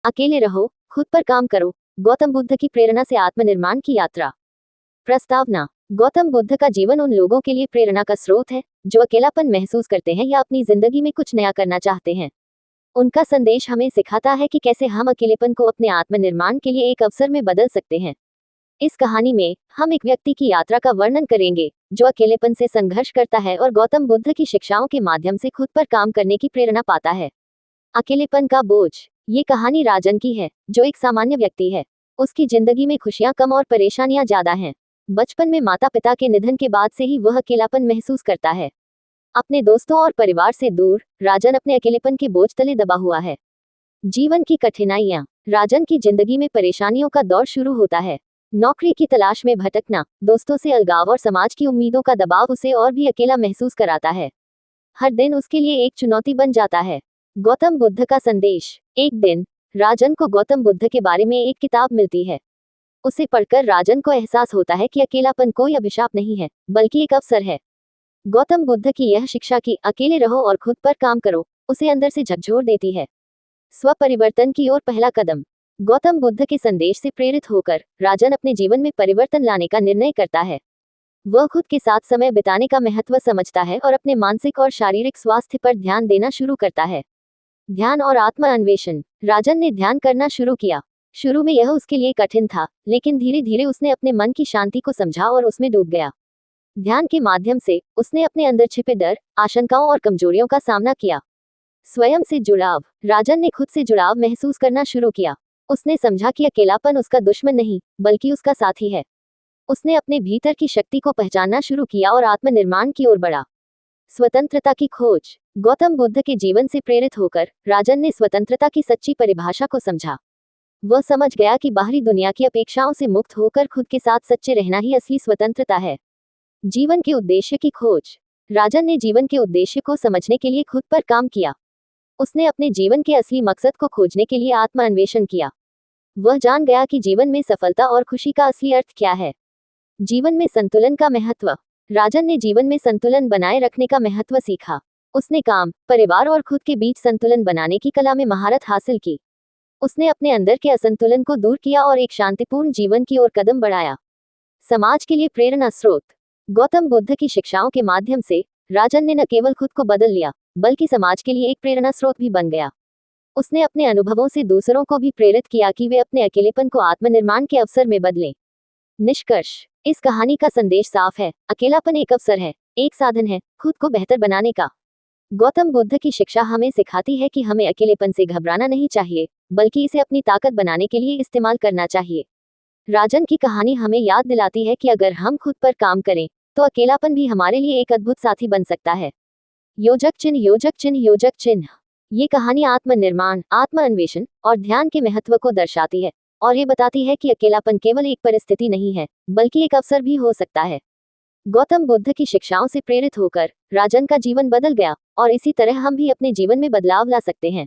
अकेले रहो, खुद पर काम करो। गौतम बुद्ध की प्रेरणा से आत्मनिर्माण की यात्रा। प्रस्तावना। गौतम बुद्ध का जीवन उन लोगों के लिए प्रेरणा का स्रोत है जो अकेलापन महसूस करते हैं या अपनी जिंदगी में कुछ नया करना चाहते हैं। उनका संदेश हमें सिखाता है कि कैसे हम अकेलेपन को अपने आत्मनिर्माण के लिए एक अवसर में बदल सकते हैं। इस कहानी में हम एक व्यक्ति की यात्रा का वर्णन करेंगे जो अकेलेपन से संघर्ष करता है और गौतम बुद्ध की शिक्षाओं के माध्यम से खुद पर काम करने की प्रेरणा पाता है। अकेलेपन का बोझ। ये कहानी राजन की है, जो एक सामान्य व्यक्ति है। उसकी जिंदगी में खुशियां कम और परेशानियां ज्यादा हैं। बचपन में माता पिता के निधन के बाद से ही वह अकेलापन महसूस करता है। अपने दोस्तों और परिवार से दूर, राजन अपने अकेलेपन के बोझ तले दबा हुआ है। जीवन की कठिनाइयां। राजन की जिंदगी में परेशानियों का दौर शुरू होता है। नौकरी की तलाश में भटकना, दोस्तों से अलगाव और समाज की उम्मीदों का दबाव उसे और भी अकेला महसूस कराता है। हर दिन उसके लिए एक चुनौती बन जाता है। गौतम बुद्ध का संदेश। एक दिन राजन को गौतम बुद्ध के बारे में एक किताब मिलती है। उसे पढ़कर राजन को एहसास होता है कि अकेलापन कोई अभिशाप नहीं है, बल्कि एक अवसर है। गौतम बुद्ध की यह शिक्षा कि अकेले रहो और खुद पर काम करो, उसे अंदर से झकझोर देती है। स्व परिवर्तन की ओर पहला कदम। गौतम बुद्ध के संदेश से प्रेरित होकर राजन अपने जीवन में परिवर्तन लाने का निर्णय करता है। वह खुद के साथ समय बिताने का महत्व समझता है और अपने मानसिक और शारीरिक स्वास्थ्य पर ध्यान देना शुरू करता है। ध्यान और आत्म अन्वेषण। राजन ने ध्यान करना शुरू किया। शुरू में यह उसके लिए कठिन था, लेकिन धीरे धीरे उसने अपने मन की शांति को समझा और उसमें डूब गया। ध्यान के माध्यम से उसने अपने अंदर छिपे डर, आशंकाओं और कमजोरियों का सामना किया। स्वयं से जुड़ाव। राजन ने खुद से जुड़ाव महसूस करना शुरू किया। उसने समझा कि अकेलापन उसका दुश्मन नहीं, बल्कि उसका साथी है। उसने अपने भीतर की शक्ति को पहचानना शुरू किया और आत्मनिर्माण की ओर बढ़ा। स्वतंत्रता की खोज। गौतम बुद्ध के जीवन से प्रेरित होकर राजन ने स्वतंत्रता की सच्ची परिभाषा को समझा। वह समझ गया कि बाहरी दुनिया की अपेक्षाओं से मुक्त होकर खुद के साथ सच्चे रहना ही असली स्वतंत्रता है। जीवन के उद्देश्य की खोज। राजन ने जीवन के उद्देश्य को समझने के लिए खुद पर काम किया। उसने अपने जीवन के असली मकसद को खोजने के लिए आत्म अन्वेषण किया। वह जान गया कि जीवन में सफलता और खुशी का असली अर्थ क्या है। जीवन में संतुलन का महत्व। राजन ने जीवन में संतुलन बनाए रखने का महत्व सीखा। उसने काम, परिवार और खुद के बीच संतुलन बनाने की कला में महारत हासिल की। उसने अपने अंदर के असंतुलन को दूर किया और एक शांतिपूर्ण जीवन की ओर कदम बढ़ाया। समाज के लिए प्रेरणा स्रोत। गौतम बुद्ध की शिक्षाओं के माध्यम से राजन ने न केवल खुद को बदल लिया, बल्कि समाज के लिए एक प्रेरणा स्रोत भी बन गया। उसने अपने अनुभवों से दूसरों को भी प्रेरित किया कि वे अपने अकेलेपन को आत्मनिर्माण के अवसर में बदलें। निष्कर्ष। इस कहानी का संदेश साफ है, अकेलापन एक अवसर है, एक साधन है खुद को बेहतर बनाने का। गौतम बुद्ध की शिक्षा हमें सिखाती है कि हमें अकेलेपन से घबराना नहीं चाहिए, बल्कि इसे अपनी ताकत बनाने के लिए इस्तेमाल करना चाहिए। राजन की कहानी हमें याद दिलाती है कि अगर हम खुद पर काम करें, तो अकेलापन भी हमारे लिए एक अद्भुत साथी बन सकता है। योजक चिन्ह, योजक चिन्ह, योजक चिन्ह। ये कहानी आत्मनिर्माण, आत्म अन्वेषण और ध्यान के महत्व को दर्शाती है और ये बताती है कि अकेलापन केवल एक परिस्थिति नहीं है, बल्कि एक अवसर भी हो सकता है। गौतम बुद्ध की शिक्षाओं से प्रेरित होकर राजन का जीवन बदल गया और इसी तरह हम भी अपने जीवन में बदलाव ला सकते हैं।